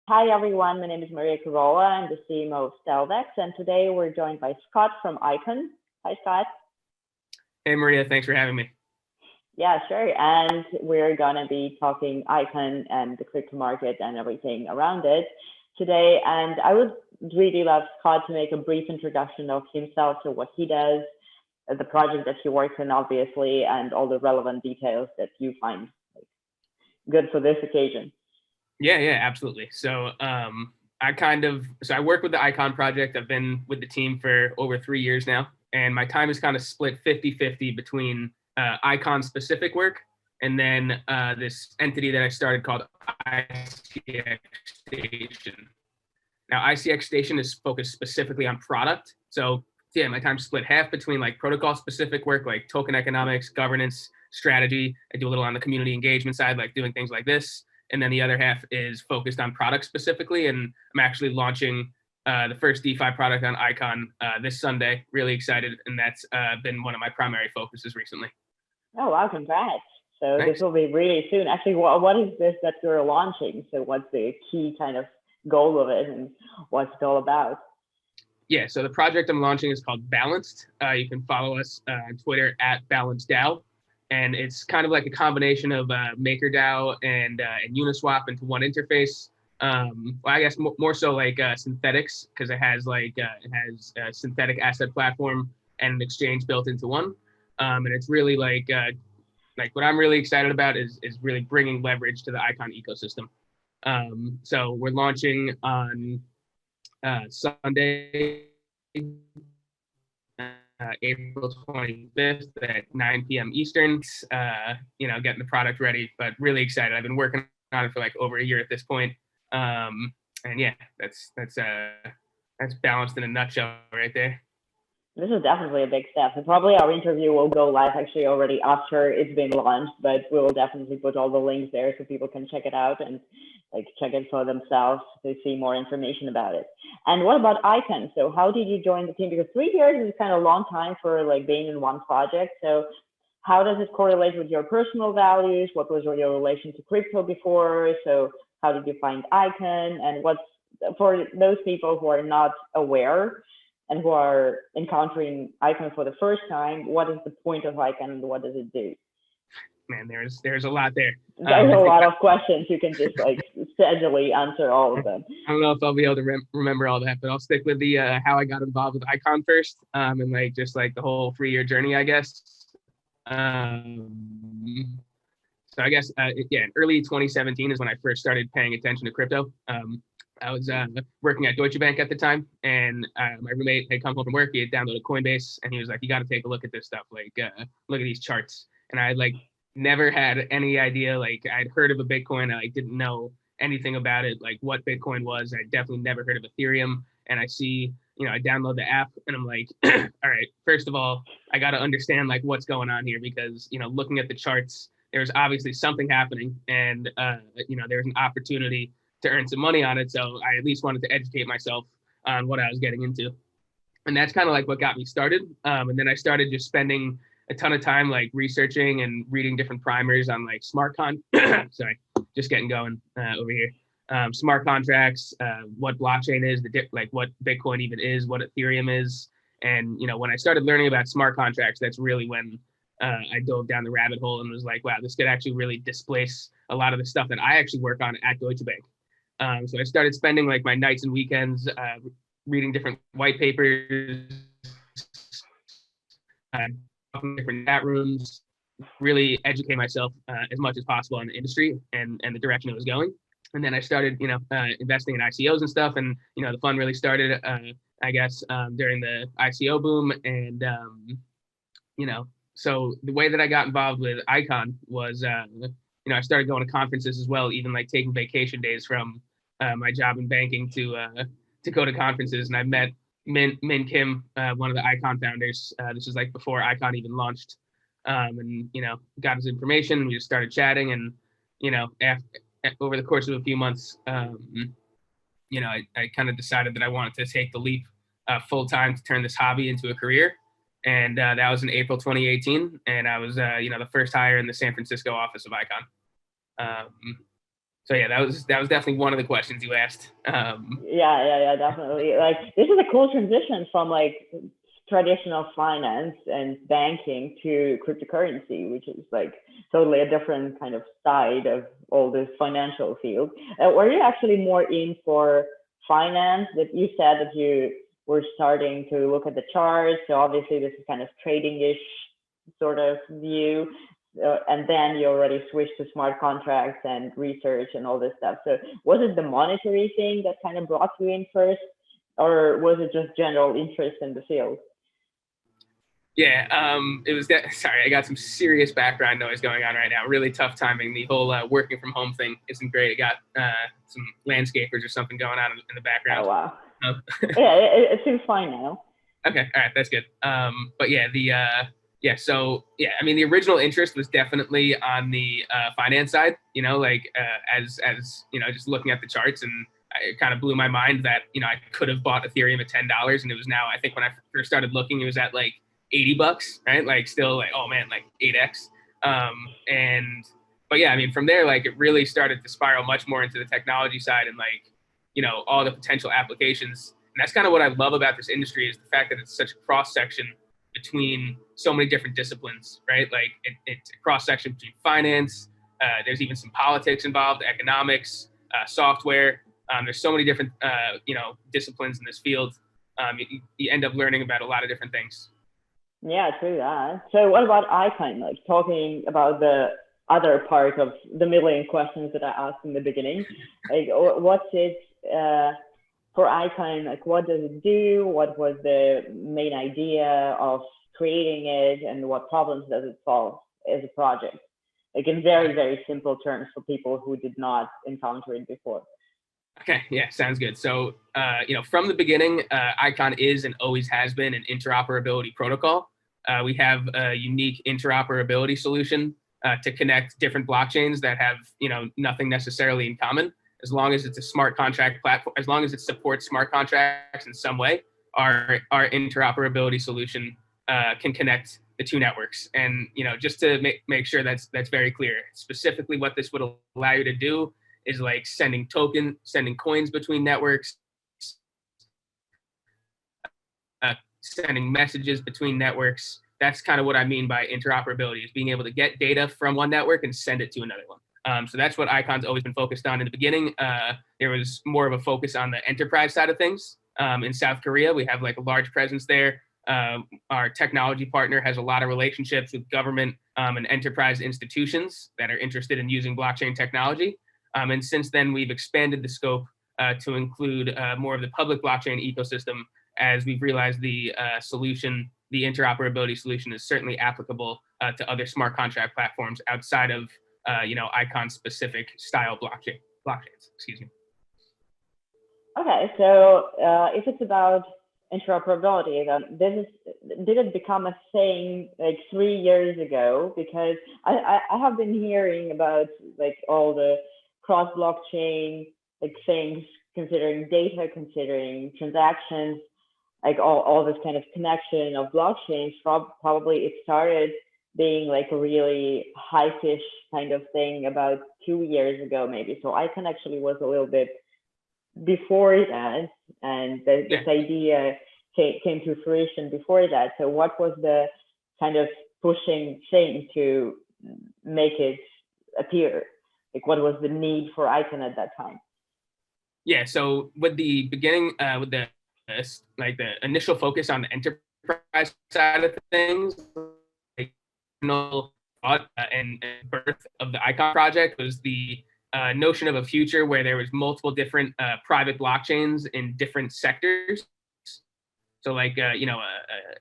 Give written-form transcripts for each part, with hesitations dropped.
Hi everyone, my name is Maria Carola. I'm the CMO of StealthEX, and today we're joined by Scott from Icon. Hi, Scott. Hey, Maria, thanks for having me. Yeah, sure. And we're gonna be talking Icon and the crypto market and everything around it today. And I would really love Scott to make a brief introduction of himself, so what he does, the project that he works in, obviously, and all the relevant details that you find good for this occasion. Yeah, absolutely. So I work with the Icon project. I've been with the team for over 3 years now, and my time is kind of split 50-50 between Icon specific work and then this entity that I started called ICX Station. Now, ICX Station is focused specifically on product. So yeah, my time's split half between like protocol specific work, like token economics, governance, strategy. I do a little on the community engagement side, like doing things like this. And then the other half is focused on product specifically. And I'm actually launching the first DeFi product on Icon this Sunday. Really excited. And that's been one of my primary focuses recently. Oh, wow, congrats. So Thanks. this will be really soon. Actually, what is this that you're launching? So what's the key kind of goal of it and what's it all about? Yeah, so the project I'm launching is called Balanced. You can follow us on Twitter at BalancedDAO. And it's kind of like a combination of MakerDAO and Uniswap into one interface. Well, I guess more so like StealthEX, because it has a synthetic asset platform and an exchange built into one. And it's really like what I'm really excited about is really bringing leverage to the Icon ecosystem. So we're launching on Sunday, April 25th at 9 p.m. Eastern, getting the product ready, but really excited. I've been working on it for like over a year at this point. And yeah, that's balanced in a nutshell right there. This is definitely a big step. And probably our interview will go live actually already after it's been launched, but we will definitely put all the links there so people can check it out and like check it for themselves to see more information about it. And what about Icon? So how did you join the team? Because 3 years is kind of a long time for like being in one project. So how does it correlate with your personal values? What was your relation to crypto before? So how did you find Icon? And what's for those people who are not aware and who are encountering Icon for the first time, what is the point of Icon and what does it do? Man, there's a lot there. There's a lot of questions. You can just like steadily answer all of them. I don't know if I'll be able to remember all that, but I'll stick with the how I got involved with Icon first, and like just like the whole 3-year journey, I guess. So I guess in early 2017 is when I first started paying attention to crypto. I was working at Deutsche Bank at the time, and my roommate had come home from work. He had downloaded Coinbase, and he was like, "You got to take a look at this stuff. Like, look at these charts." And I like never had any idea. Like, I'd heard of a Bitcoin, I like didn't know anything about it, like what Bitcoin was. I definitely never heard of Ethereum. And I see, I download the app, and I'm like, all right, first of all, I got to understand like what's going on here because looking at the charts, there's obviously something happening, and there's an opportunity to earn some money on it. So I at least wanted to educate myself on what I was getting into. And that's kind of like what got me started. And then I started just spending a ton of time like researching and reading different primers on like sorry, just getting going over here. Smart contracts, what blockchain is, like what Bitcoin even is, what Ethereum is. And, when I started learning about smart contracts, that's really when I dove down the rabbit hole and was like, wow, this could actually really displace a lot of the stuff that I actually work on at Deutsche Bank. So I started spending like my nights and weekends reading different white papers, different chat rooms, really educate myself as much as possible on the industry and the direction it was going. And then I started, investing in ICOs and stuff. And, the fun really started, I guess, during the ICO boom. And, so the way that I got involved with Icon was, I started going to conferences as well, even like taking vacation days from my job in banking to go to conferences. And I met Min Kim, one of the Icon founders. This was like before Icon even launched, and got his information. We just started chatting, and over the course of a few months, I kind of decided that I wanted to take the leap full time to turn this hobby into a career. And that was in April 2018, and I was the first hire in the San Francisco office of Icon. So yeah, that was definitely one of the questions you asked. Yeah, definitely. Like this is a cool transition from like traditional finance and banking to cryptocurrency, which is like totally a different kind of side of all this financial field. Were you actually more in for finance? That you said that you were starting to look at the charts. So obviously this is kind of trading-ish sort of view. And then you already switched to smart contracts and research and all this stuff. So was it the monetary thing that kind of brought you in first, or was it just general interest in the field? Yeah, it was that. Sorry, I got some serious background noise going on right now. Really tough timing. The whole working from home thing isn't great. I got some landscapers or something going on in the background. Oh wow. Um, Yeah, it seems fine now. okay, all right, that's good. But yeah, so yeah, I mean, the original interest was definitely on the finance side. You know, like as you know, just looking at the charts, and it kind of blew my mind that I could have bought Ethereum at $10, and it was now, I think when I first started looking, it was at like $80, right? Like still like, oh man, like 8x. And but yeah, I mean, from there, like it really started to spiral much more into the technology side and like all the potential applications. And that's kind of what I love about this industry is the fact that it's such a cross section between so many different disciplines, right? Like it's a cross section between finance. There's even some politics involved, economics, software. There's so many different disciplines in this field. You end up learning about a lot of different things. Yeah, true that. So what about Icon? Like talking about the other part of the million questions that I asked in the beginning. Like what's it for Icon? Like what does it do? What was the main idea of creating it, and what problems does it solve as a project? Like in very, very simple terms for people who did not encounter it before. Okay, yeah, sounds good. So, from the beginning, Icon is and always has been an interoperability protocol. We have a unique interoperability solution to connect different blockchains that have, nothing necessarily in common. As long as it's a smart contract platform, as long as it supports smart contracts in some way, our interoperability solution can connect the two networks. And just to make sure that's very clear, specifically what this would allow you to do is like sending coins between networks, sending messages between networks. That's kind of what I mean by interoperability, is being able to get data from one network and send it to another one. So that's what Icon's always been focused on. In the beginning, there was more of a focus on the enterprise side of things. In South Korea, we have like a large presence there. Our technology partner has a lot of relationships with government and enterprise institutions that are interested in using blockchain technology. And since then, we've expanded the scope to include more of the public blockchain ecosystem, as we've realized the solution, the interoperability solution, is certainly applicable to other smart contract platforms outside of Icon-specific style blockchains. Excuse me. Okay, so if it's about interoperability, then did it become a thing like 3 years ago? Because I have been hearing about like all the cross blockchain like things, considering data, considering transactions, like all this kind of connection of blockchains. Probably it started being like a really high-ish kind of thing about 2 years ago, maybe. So Icon actually was a little bit before that, and this idea came to fruition before that. So what was the kind of pushing thing to make it appear? Like what was the need for Icon at that time? Yeah, so with the beginning, with the initial focus on the enterprise side of things, like, and birth of the Icon project was the notion of a future where there was multiple different private blockchains in different sectors. So like, an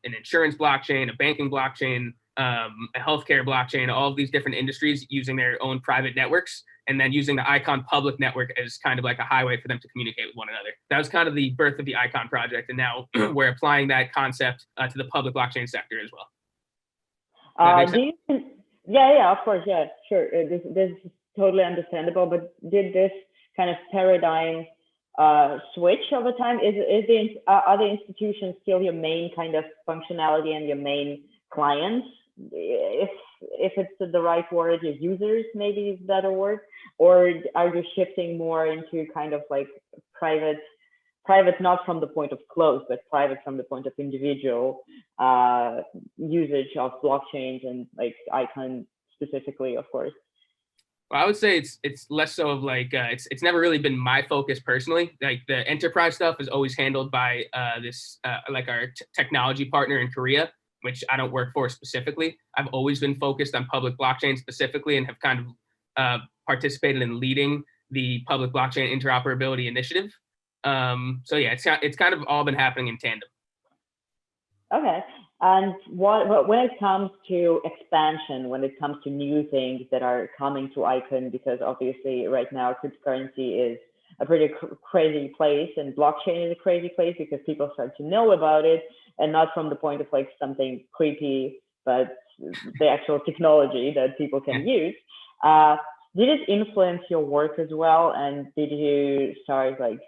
insurance blockchain, a banking blockchain, a healthcare blockchain, all of these different industries using their own private networks, and then using the Icon public network as kind of like a highway for them to communicate with one another. That was kind of the birth of the Icon project. And now we're applying that concept to the public blockchain sector as well. Yeah, of course. Yeah, sure. This is totally understandable, but did this kind of paradigm switch over time? Are the institutions still your main kind of functionality and your main clients, if it's the right word, your users maybe is a better word, or are you shifting more into kind of like private, not from the point of closed, but private from the point of individual usage of blockchains and like Icon specifically, of course? Well, I would say it's less so of like it's never really been my focus personally. Like the enterprise stuff is always handled by this like our technology partner in Korea, which I don't work for specifically. I've always been focused on public blockchain specifically, and have kind of participated in leading the public blockchain interoperability initiative. So yeah, it's kind of all been happening in tandem. Okay. And when it comes to expansion, when it comes to new things that are coming to Icon, because obviously right now cryptocurrency is a pretty crazy place, and blockchain is a crazy place because people start to know about it, and not from the point of like something creepy, but the actual technology that people can use. Did it influence your work as well? And did you start like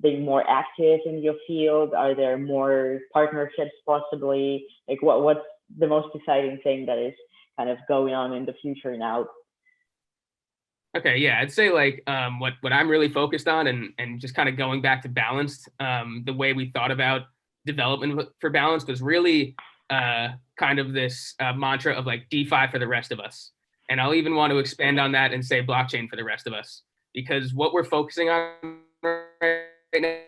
being more active in your field? Are there more partnerships possibly? Like what's the most exciting thing that is kind of going on in the future now? Okay, yeah, I'd say like what I'm really focused on, and just kind of going back to balanced, the way we thought about development for balance was really kind of this mantra of like DeFi for the rest of us. And I'll even want to expand on that and say blockchain for the rest of us, because what we're focusing on right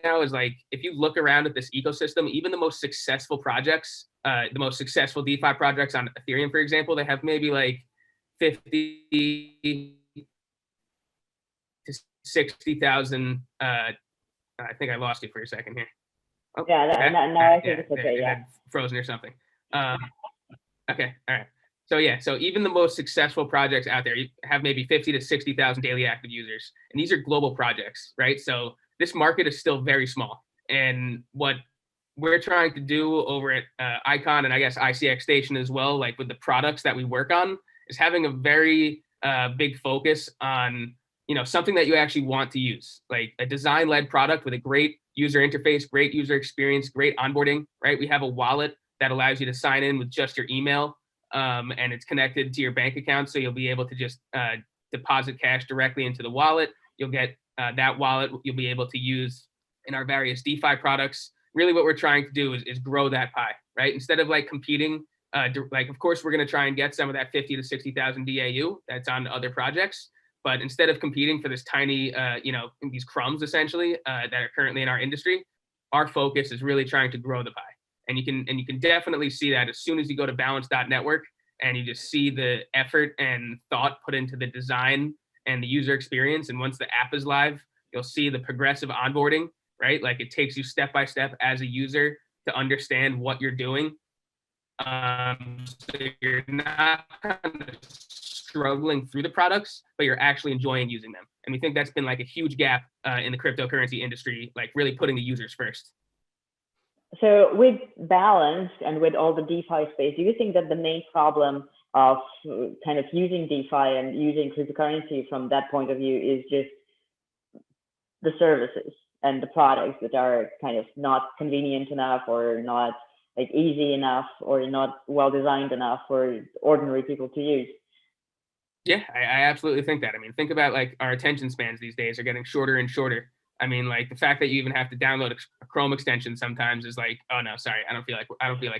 now is like, if you look around at this ecosystem, even the most successful projects, the most successful DeFi projects on Ethereum, for example, they have maybe like 50 to 60,000. I think I lost you for a second here. Oh, yeah, now I think it's okay. Yeah, frozen or something. Okay, all right. So even the most successful projects out there have maybe 50 to 60,000 daily active users, and these are global projects, right? So this market is still very small, and what we're trying to do over at Icon, and I guess ICX Station as well, like with the products that we work on, is having a very big focus on something that you actually want to use, like a design-led product with a great user interface, great user experience, great onboarding, right? We have a wallet that allows you to sign in with just your email, and it's connected to your bank account, so you'll be able to just deposit cash directly into the wallet. You'll get that wallet you'll be able to use in our various DeFi products. Really what we're trying to do is grow that pie, right? Instead of like competing, like of course we're going to try and get some of that 50 to 60,000 DAU that's on other projects, but instead of competing for this tiny, these crumbs essentially that are currently in our industry, our focus is really trying to grow the pie. And you can definitely see that as soon as you go to balance.network and you just see the effort and thought put into the design and the user experience. And once the app is live, you'll see the progressive onboarding, right? Like it takes you step by step as a user to understand what you're doing. So you're not kind of struggling through the products, but you're actually enjoying using them. And we think that's been like a huge gap in the cryptocurrency industry, like really putting the users first. So with balance and with all the DeFi space, do you think that the main problem of kind of using DeFi and using cryptocurrency from that point of view is just the services and the products that are kind of not convenient enough, or not like easy enough, or not well designed enough for ordinary people to use? Yeah, I absolutely think that. I mean, think about like our attention spans these days are getting shorter and shorter. I mean, like the fact that you even have to download a Chrome extension sometimes is like, oh no, sorry, I don't feel like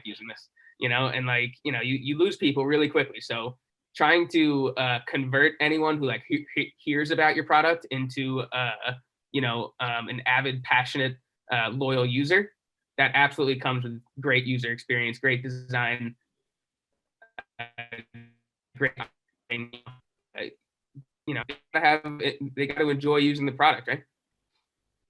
using this, and like, you lose people really quickly. So trying to convert anyone who like hears about your product into an avid, passionate, loyal user, that absolutely comes with great user experience, great design, great, they got to enjoy using the product, right?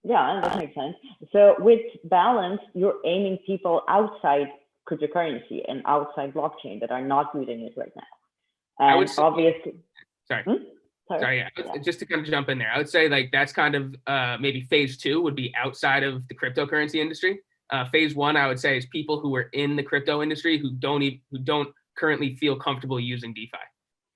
Yeah, that makes sense. So with balance, you're aiming people outside cryptocurrency and outside blockchain that are not using it right now. And I would say, obviously, sorry, yeah. Just to kind of jump in there, I would say like that's kind of maybe phase 2 would be outside of the cryptocurrency industry. Phase 1, I would say, is people who are in the crypto industry who don't currently feel comfortable using DeFi.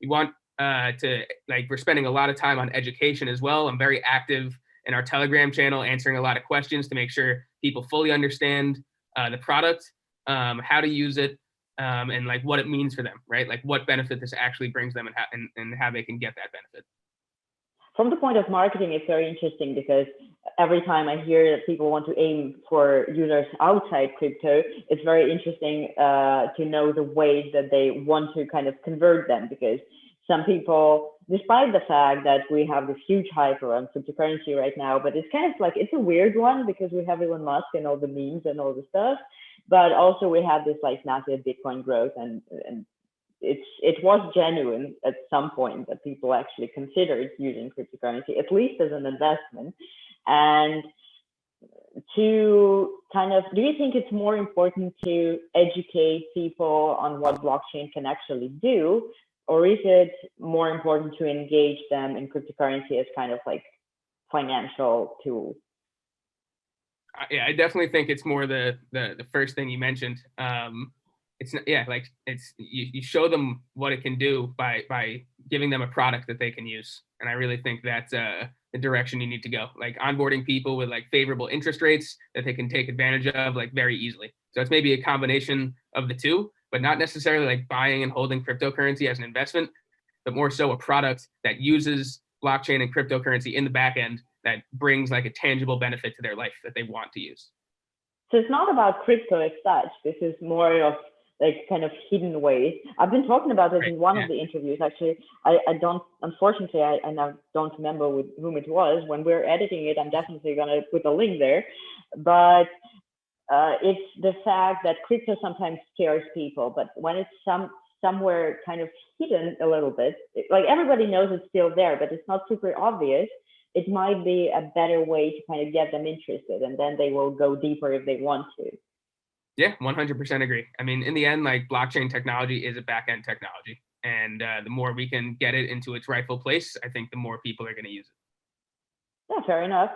We want we're spending a lot of time on education as well. I'm very active in our Telegram channel, answering a lot of questions to make sure people fully understand the product, how to use it, and like what it means for them, right? Like what benefit this actually brings them, and how they can get that benefit. From the point of marketing, it's very interesting because every time I hear that people want to aim for users outside crypto, it's very interesting to know the ways that they want to kind of convert them, because some people, despite the fact that we have this huge hype around cryptocurrency right now, but it's kind of like, it's a weird one because we have Elon Musk and all the memes and all the stuff, but also we have this like massive Bitcoin growth, and it was genuine at some point that people actually considered using cryptocurrency, at least as an investment. And to kind of, do you think it's more important to educate people on what blockchain can actually do, or is it more important to engage them in cryptocurrency as kind of like financial tool? Yeah, I definitely think it's more the first thing you mentioned. It's not, yeah, like it's you show them what it can do by giving them a product that they can use, and I really think that's the direction you need to go. Like onboarding people with like favorable interest rates that they can take advantage of like very easily. So it's maybe a combination of the two, but not necessarily like buying and holding cryptocurrency as an investment, but more so a product that uses blockchain and cryptocurrency in the back end that brings like a tangible benefit to their life that they want to use. So it's not about crypto as such. This is more of like kind of hidden ways. I've been talking about it in one of the interviews. Actually, I don't, unfortunately, I now don't remember with whom it was. When we're editing it, I'm definitely going to put a link there. But it's the fact that crypto sometimes scares people, but when it's somewhere kind of hidden a little bit, like everybody knows it's still there, but it's not super obvious, it might be a better way to kind of get them interested, and then they will go deeper if they want to. Yeah, 100% agree. I mean, in the end, like blockchain technology is a back-end technology, and the more we can get it into its rightful place, I think the more people are going to use it. Yeah, fair enough.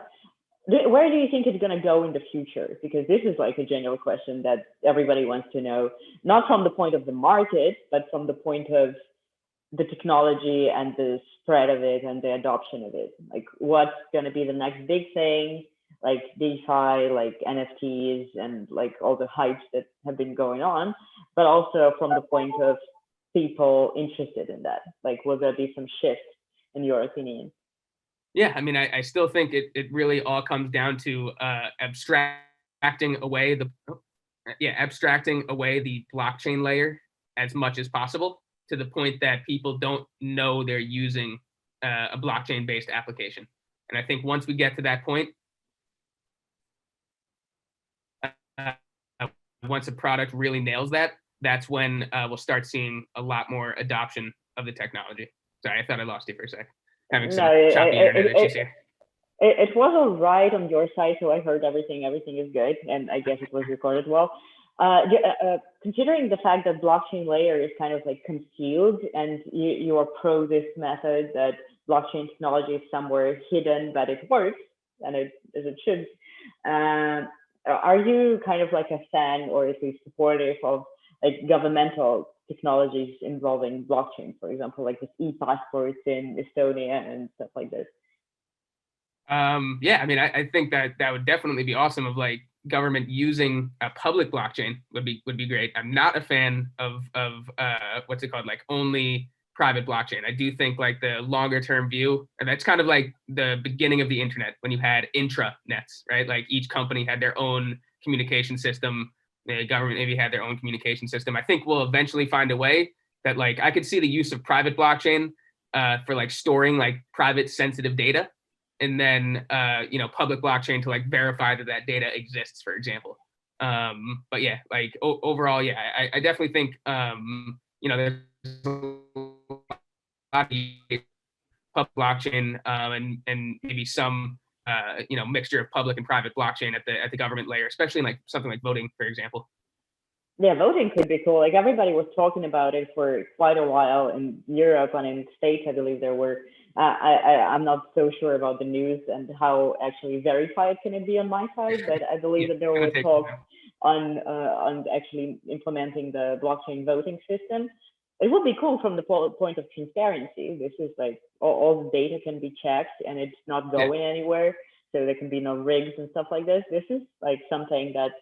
Where do you think it's going to go in the future? Because this is like a general question that everybody wants to know, not from the point of the market, but from the point of the technology and the spread of it and the adoption of it. Like what's going to be the next big thing? Like DeFi, like NFTs, and like all the hypes that have been going on, but also from the point of people interested in that. Like, will there be some shift in your opinion? Yeah, I mean, I still think it really all comes down to abstracting away the blockchain layer as much as possible, to the point that people don't know they're using a blockchain-based application. And I think once we get to that point, once a product really nails that, that's when we'll start seeing a lot more adoption of the technology. Sorry, I thought I lost you for a sec. Having some choppy internet issues here. It was all right on your side, so I heard everything. Everything is good, and I guess it was recorded well. Considering the fact that blockchain layer is kind of like concealed, and you are pro this method that blockchain technology is somewhere hidden, but it works, and as it should. Are you kind of like a fan, or at least supportive of like governmental technologies involving blockchain, for example, like this e-passports in Estonia and stuff like this? Yeah, I mean, I think that would definitely be awesome. Of like government using a public blockchain would be great. I'm not a fan of what's it called, like only private blockchain. I do think like the longer term view, and that's kind of like the beginning of the internet when you had intranets, right? Like each company had their own communication system. The government maybe had their own communication system. I think we'll eventually find a way that like I could see the use of private blockchain for like storing like private sensitive data, and then public blockchain to like verify that data exists, for example. But yeah, like overall, yeah, I definitely think there's public blockchain and maybe some mixture of public and private blockchain at the government layer, especially in like something like voting, for example. Yeah, voting could be cool. Like everybody was talking about it for quite a while in Europe and in the States. I believe there were. I'm not so sure about the news and how actually verified can it be on my side, but I believe that there were talks on actually implementing the blockchain voting system. It would be cool from the point of transparency. This is like all the data can be checked and it's not going anywhere, so there can be no rigs and stuff like this. This is like something that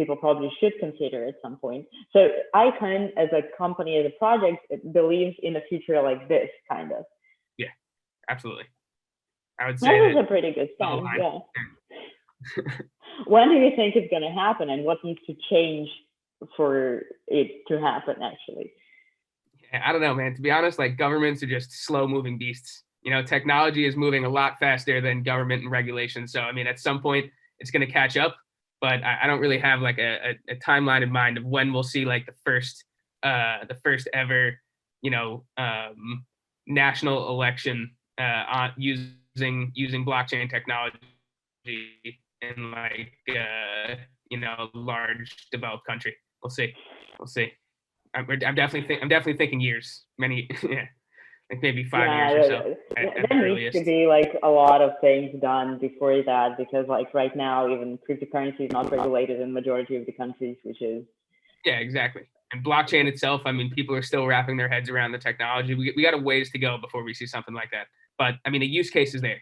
people probably should consider at some point. So Icon as a company, as a project, believes in a future like this, kind of. Yeah, absolutely. I would say that is a pretty good stance. Yeah. When do you think it's going to happen, and what needs to change for it to happen, actually? Yeah, I don't know, man. To be honest, like governments are just slow moving beasts. You know, technology is moving a lot faster than government and regulation. So, I mean, at some point it's going to catch up, but I don't really have like a timeline in mind of when we'll see like the first ever, you know, national election on using blockchain technology in like you know, large developed country. We'll see. We'll see. I'm definitely thinking years, many, yeah, like maybe 5 years or so. There needs to be like a lot of things done before that, because like right now, even cryptocurrency is not regulated in majority of the countries, which is. Yeah, exactly. And blockchain itself, I mean, people are still wrapping their heads around the technology. We got a ways to go before we see something like that. But I mean, the use case is there.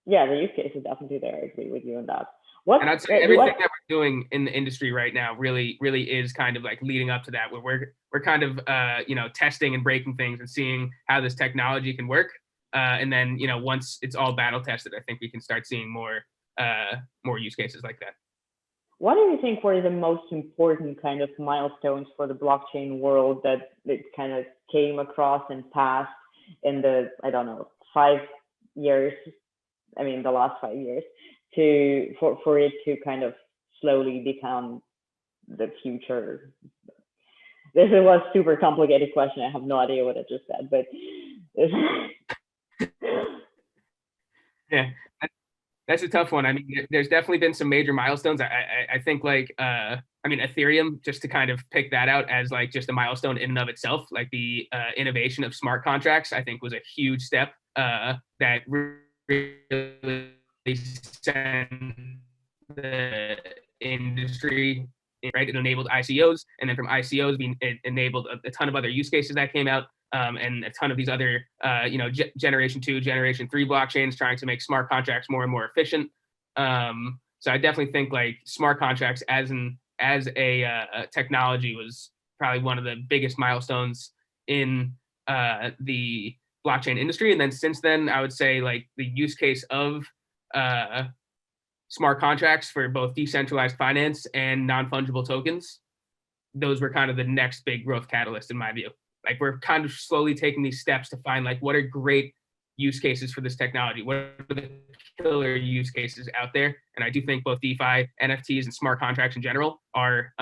Yeah, the use case is definitely there. I agree with you on that. And I'd say everything that we're doing in the industry right now really is kind of like leading up to that, where we're kind of you know, testing and breaking things and seeing how this technology can work. And then, you know, once it's all battle tested, I think we can start seeing more use cases like that. What do you think were the most important kind of milestones for the blockchain world that it kind of came across and passed in the, I don't know, 5 years? I mean, the last 5 years, for it to kind of slowly become the future. This was a super complicated question. I have no idea what I just said, but yeah, that's a tough one. I mean, there's definitely been some major milestones. I think like I mean, Ethereum, just to kind of pick that out as like just a milestone in and of itself, like the innovation of smart contracts, I think was a huge step that really sent the industry right. It enabled ICOs, and then from ICOs, it enabled a ton of other use cases that came out, and a ton of these other, you know, generation 2, generation 3 blockchains trying to make smart contracts more and more efficient. So I definitely think like smart contracts as a technology was probably one of the biggest milestones in the blockchain industry. And then since then, I would say like the use case of smart contracts for both decentralized finance and non-fungible tokens, those were kind of the next big growth catalyst in my view. Like we're kind of slowly taking these steps to find like what are great use cases for this technology, what are the killer use cases out there. And I do think both DeFi, NFTs, and smart contracts in general are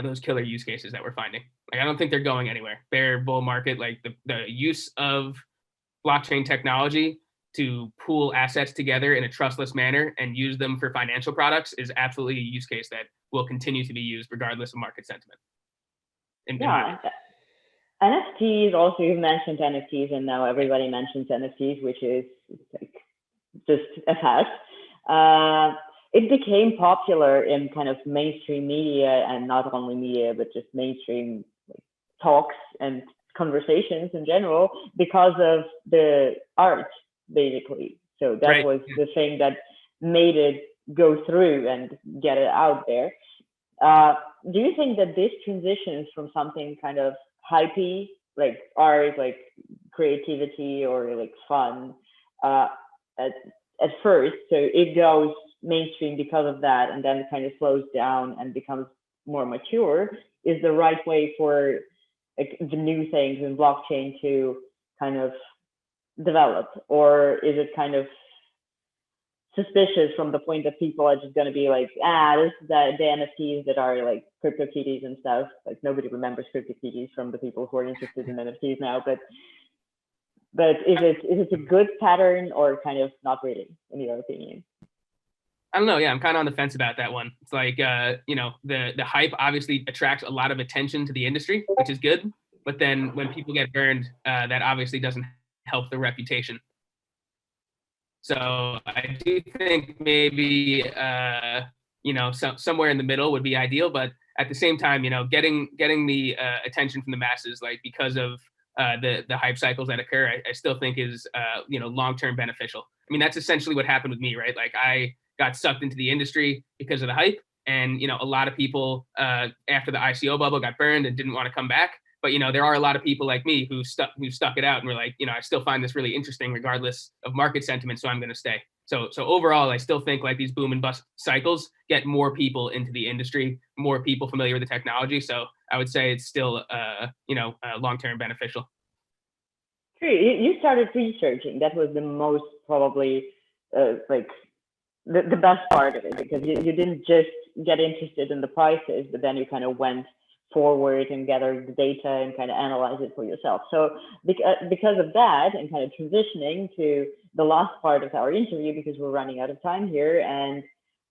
those killer use cases that we're finding. Like I don't think they're going anywhere. Bear bull market, like the use of blockchain technology to pool assets together in a trustless manner and use them for financial products is absolutely a use case that will continue to be used regardless of market sentiment. NFTs also, you mentioned NFTs, and now everybody mentions NFTs, which is like just a fact. It became popular in kind of mainstream media, and not only media, but just mainstream talks and conversations in general, because of the art, basically. So that was the thing that made it go through and get it out there. Do you think that this transitions from something kind of hypey, like art, like creativity or like fun, at first, so it goes mainstream because of that, and then it kind of slows down and becomes more mature, is the right way for like the new things in blockchain to kind of develop? Or is it kind of suspicious from the point that people are just going to be like, this is the NFTs that are like CryptoKitties and stuff? Like nobody remembers CryptoKitties from the people who are interested in NFTs now, but is it a good pattern or kind of not really, in your opinion? I don't know. Yeah, I'm kind of on the fence about that one. It's like, you know, the hype obviously attracts a lot of attention to the industry, which is good. But then when people get burned, that obviously doesn't help the reputation. So I do think maybe, you know, somewhere in the middle would be ideal. But at the same time, you know, getting the attention from the masses, like because of the hype cycles that occur, I still think is, you know, long-term beneficial. I mean, that's essentially what happened with me, right? Like I got sucked into the industry because of the hype, And, a lot of people after the ICO bubble got burned and didn't want to come back. But, there are a lot of people like me who stuck it out and were like, I still find this really interesting regardless of market sentiment. So I'm going to stay. So overall, I still think like these boom and bust cycles get more people into the industry, more people familiar with the technology. So I would say it's still, long-term beneficial. True. You started researching. That was the most probably like the best part of it, because you didn't just get interested in the prices, but then you kind of went forward and gathered the data and kind of analyze it for yourself. So because of that, and kind of transitioning to the last part of our interview, because we're running out of time here, and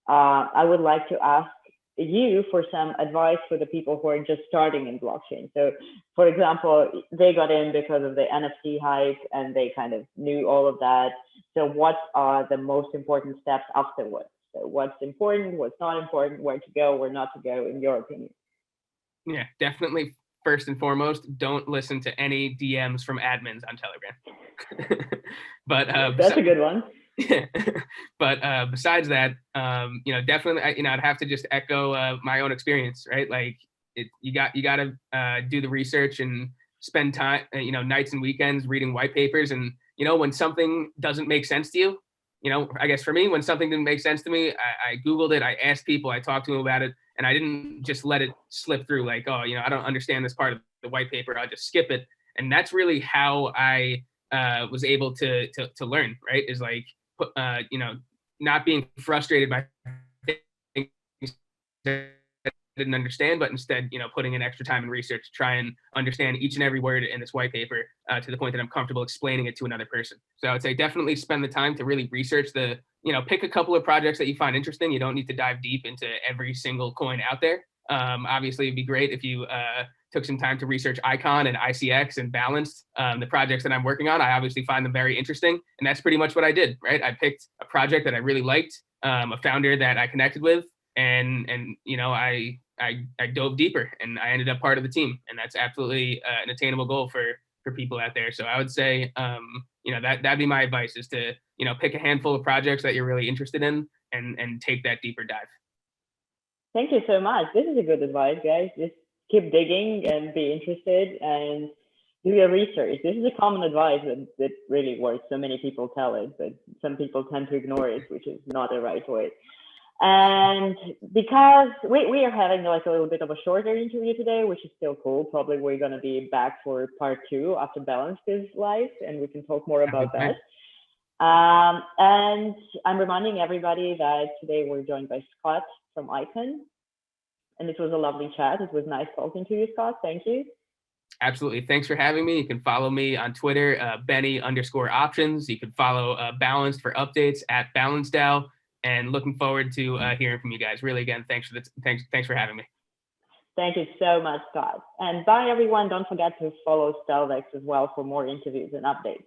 I would like to ask you for some advice for the people who are just starting in blockchain. So for example, they got in because of the NFT hype and they kind of knew all of that. So what are the most important steps afterwards? So what's important, what's not important, where to go, where not to go, in your opinion? Yeah, definitely. First and foremost, don't listen to any DMs from admins on Telegram. But that's a good one. But besides that, definitely, I'd have to just echo my own experience, right? Like you got to do the research and spend time, nights and weekends reading white papers. And, when something doesn't make sense to you, I guess for me, when something didn't make sense to me, I Googled it, I asked people, I talked to them about it, and I didn't just let it slip through like, oh, I don't understand this part of the white paper, I'll just skip it. And that's really how I was able to learn, right? Is like, not being frustrated by things that I didn't understand, but instead, putting in extra time and research to try and understand each and every word in this white paper to the point that I'm comfortable explaining it to another person. So I would say definitely spend the time to really research pick a couple of projects that you find interesting. You don't need to dive deep into every single coin out there. Obviously, it'd be great if you took some time to research Icon and ICX and Balanced, the projects that I'm working on. I obviously find them very interesting. And that's pretty much what I did, right? I picked a project that I really liked, a founder that I connected with, and I dove deeper and I ended up part of the team. And that's absolutely an attainable goal for people out there. So I would say, that'd be my advice, is to, pick a handful of projects that you're really interested in and take that deeper dive. Thank you so much. This is a good advice, guys. Just keep digging and be interested and do your research. This is a common advice that really works. So many people tell it, but some people tend to ignore it, which is not the right way. And because we are having like a little bit of a shorter interview today, which is still cool. Probably we're going to be back for part 2 after Balance is live, and we can talk more about that. And I'm reminding everybody that today we're joined by Scott from Icon. And it was a lovely chat. It was nice talking to you, Scott. Thank you. Absolutely. Thanks for having me. You can follow me on Twitter, Benny_options. You can follow Balanced for updates at BalanceDAO. And looking forward to hearing from you guys. Really, again, thanks for having me. Thank you so much, Scott. And bye, everyone. Don't forget to follow StealthEX as well for more interviews and updates.